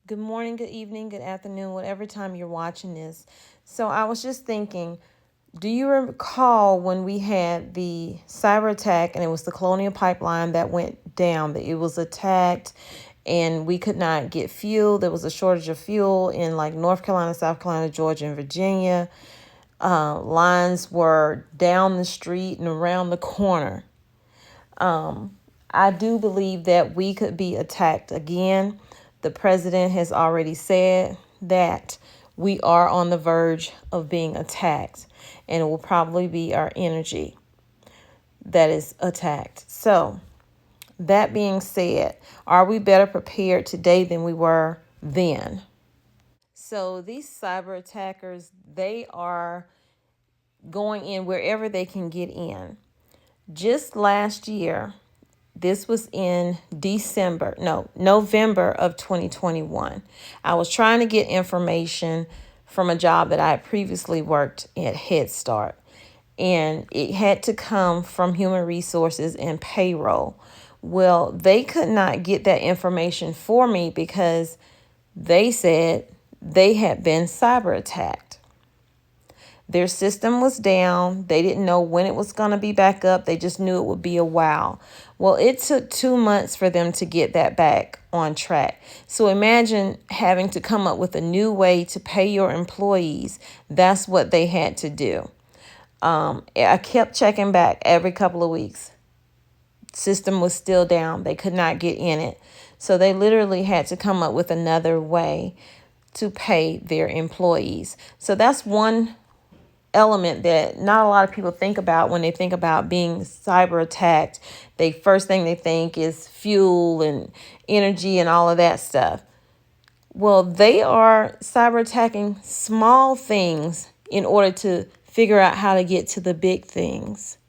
Good morning, good evening, good afternoon, whatever time you're watching this. So I was just thinking, do you recall when we had the cyber attack and it was the Colonial Pipeline that went down, that it was attacked and we could not get fuel? There was a shortage of fuel in like North Carolina, South Carolina, Georgia, and Virginia. Lines were down the street and around the corner. I do believe that we could be attacked again. The president has already said that we are on the verge of being attacked, and it will probably be our energy that is attacked. So, that being said, are we better prepared today than we were then? So, these cyber attackers, they are going in wherever they can get in. Just last year, this was in November of 2021. I was trying to get information from a job that I had previously worked at Head Start, and it had to come from Human Resources and Payroll. Well, they could not get that information for me because they said they had been cyber attacked. Their system was down. They didn't know when it was going to be back up. They just knew it would be a while. Well, it took 2 months for them to get that back on track. So imagine having to come up with a new way to pay your employees. That's what they had to do. I kept checking back every couple of weeks. System was still down. They could not get in it. So they literally had to come up with another way to pay their employees. So that's one element that not a lot of people think about when they think about being cyber attacked. First thing they think is fuel and energy and all of that stuff. Well, they are cyber attacking small things in order to figure out how to get to the big things.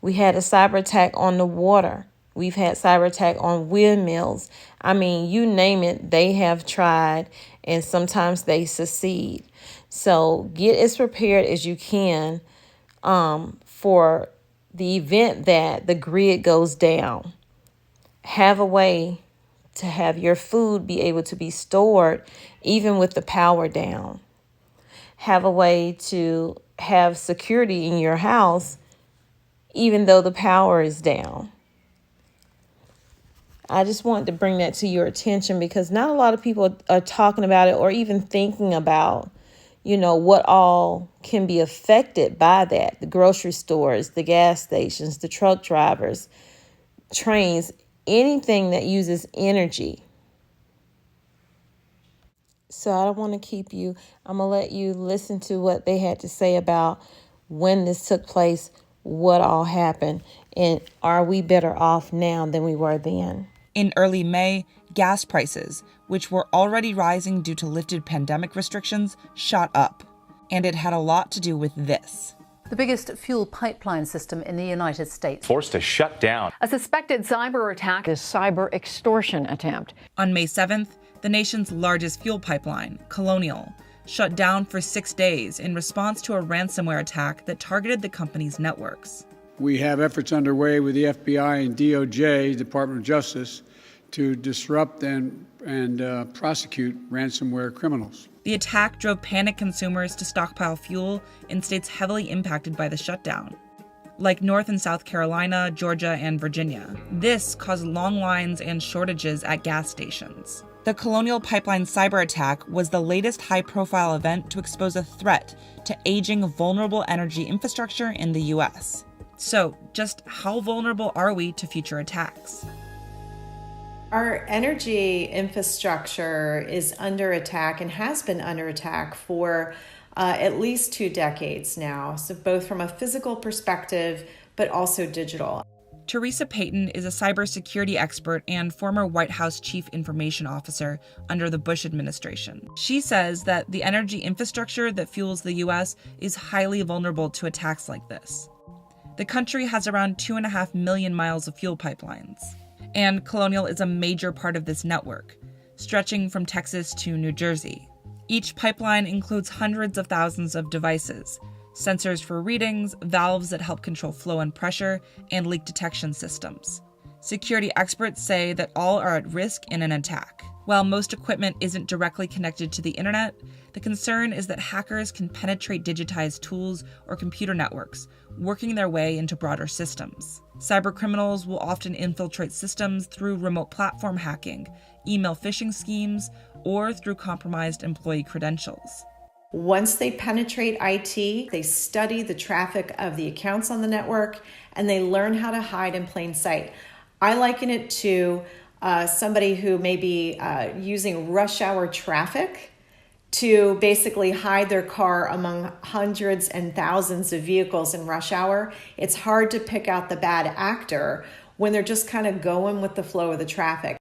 We had a cyber attack on the water. We've had cyber attack on windmills. I mean, you name it, they have tried, and sometimes they succeed. So get as prepared as you can for the event that the grid goes down. Have a way to have your food be able to be stored even with the power down. Have a way to have security in your house even though the power is down. I just wanted to bring that to your attention because not a lot of people are talking about it or even thinking about, what all can be affected by that. The grocery stores, the gas stations, the truck drivers, trains, anything that uses energy. So I don't want to keep you. I'm going to let you listen to what they had to say about when this took place, what all happened, and are we better off now than we were then? In early May, gas prices, which were already rising due to lifted pandemic restrictions, shot up. And it had a lot to do with this. The biggest fuel pipeline system in the United States forced to shut down. A suspected cyber attack, a cyber extortion attempt. On May 7th, the nation's largest fuel pipeline, Colonial, shut down for 6 days in response to a ransomware attack that targeted the company's networks. We have efforts underway with the FBI and DOJ, Department of Justice, to disrupt and prosecute ransomware criminals. The attack drove panicked consumers to stockpile fuel in states heavily impacted by the shutdown, like North and South Carolina, Georgia, and Virginia. This caused long lines and shortages at gas stations. The Colonial Pipeline cyber attack was the latest high-profile event to expose a threat to aging, vulnerable energy infrastructure in the U.S. So, just how vulnerable are we to future attacks? Our energy infrastructure is under attack and has been under attack for at least 2 decades now. So both from a physical perspective, but also digital. Teresa Payton is a cybersecurity expert and former White House chief information officer under the Bush administration. She says that the energy infrastructure that fuels the U.S. is highly vulnerable to attacks like this. The country has around 2.5 million miles of fuel pipelines. And Colonial is a major part of this network, stretching from Texas to New Jersey. Each pipeline includes hundreds of thousands of devices, sensors for readings, valves that help control flow and pressure, and leak detection systems. Security experts say that all are at risk in an attack. While most equipment isn't directly connected to the internet, the concern is that hackers can penetrate digitized tools or computer networks, working their way into broader systems. Cybercriminals will often infiltrate systems through remote platform hacking, email phishing schemes, or through compromised employee credentials. Once they penetrate IT, they study the traffic of the accounts on the network, and they learn how to hide in plain sight. I liken it to somebody who may be using rush hour traffic to basically hide their car among hundreds and thousands of vehicles in rush hour. It's hard to pick out the bad actor when they're just kind of going with the flow of the traffic.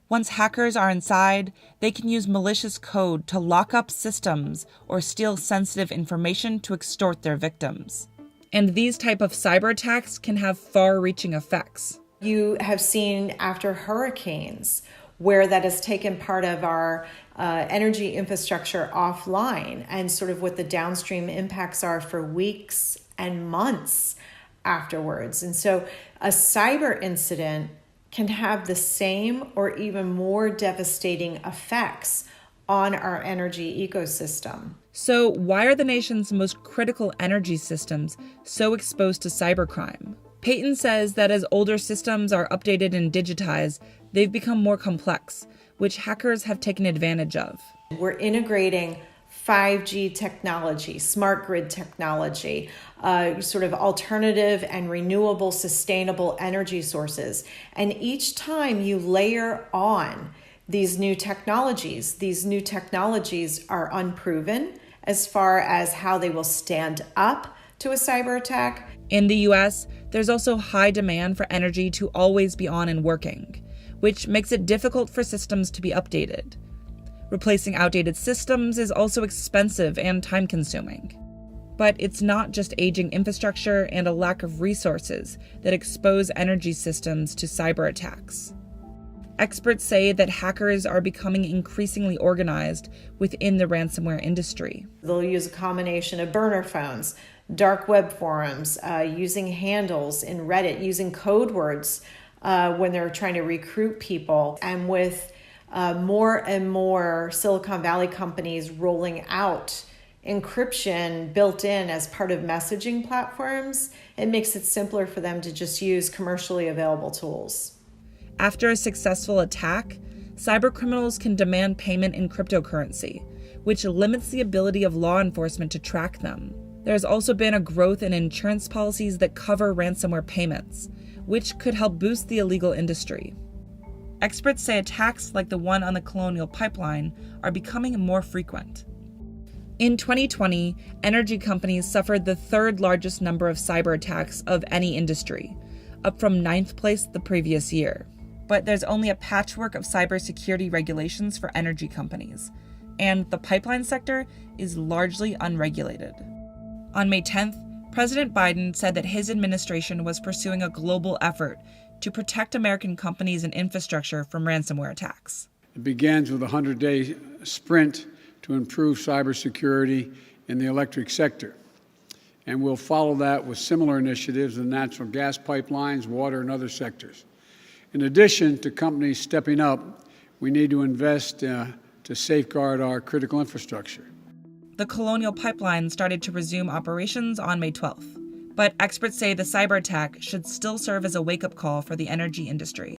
Once hackers are inside, they can use malicious code to lock up systems or steal sensitive information to extort their victims. And these type of cyber attacks can have far-reaching effects. You have seen after hurricanes where that has taken part of our energy infrastructure offline, and sort of what the downstream impacts are for weeks and months afterwards. And so a cyber incident can have the same or even more devastating effects on our energy ecosystem. So why are the nation's most critical energy systems so exposed to cybercrime? Peyton says that as older systems are updated and digitized, they've become more complex, which hackers have taken advantage of. We're integrating 5G technology, smart grid technology, sort of alternative and renewable, sustainable energy sources. And each time you layer on these new technologies are unproven as far as how they will stand up to a cyber attack. In the U.S., there's also high demand for energy to always be on and working, which makes it difficult for systems to be updated. Replacing outdated systems is also expensive and time-consuming. But it's not just aging infrastructure and a lack of resources that expose energy systems to cyber attacks. Experts say that hackers are becoming increasingly organized within the ransomware industry. They'll use a combination of burner phones, dark web forums, using handles in Reddit, using code words when they're trying to recruit people. And with more and more Silicon Valley companies rolling out encryption built in as part of messaging platforms, it makes it simpler for them to just use commercially available tools. After a successful attack, cybercriminals can demand payment in cryptocurrency, which limits the ability of law enforcement to track them. There's also been a growth in insurance policies that cover ransomware payments, which could help boost the illegal industry. Experts say attacks like the one on the Colonial Pipeline are becoming more frequent. In 2020, energy companies suffered the third largest number of cyber attacks of any industry, up from 9th place the previous year. But there's only a patchwork of cybersecurity regulations for energy companies, and the pipeline sector is largely unregulated. On May 10th, President Biden said that his administration was pursuing a global effort to protect American companies and infrastructure from ransomware attacks. It begins with a 100-day sprint to improve cybersecurity in the electric sector. And we'll follow that with similar initiatives in natural gas pipelines, water, and other sectors. In addition to companies stepping up, we need to invest to safeguard our critical infrastructure. The Colonial Pipeline started to resume operations on May 12th. But experts say the cyber attack should still serve as a wake-up call for the energy industry.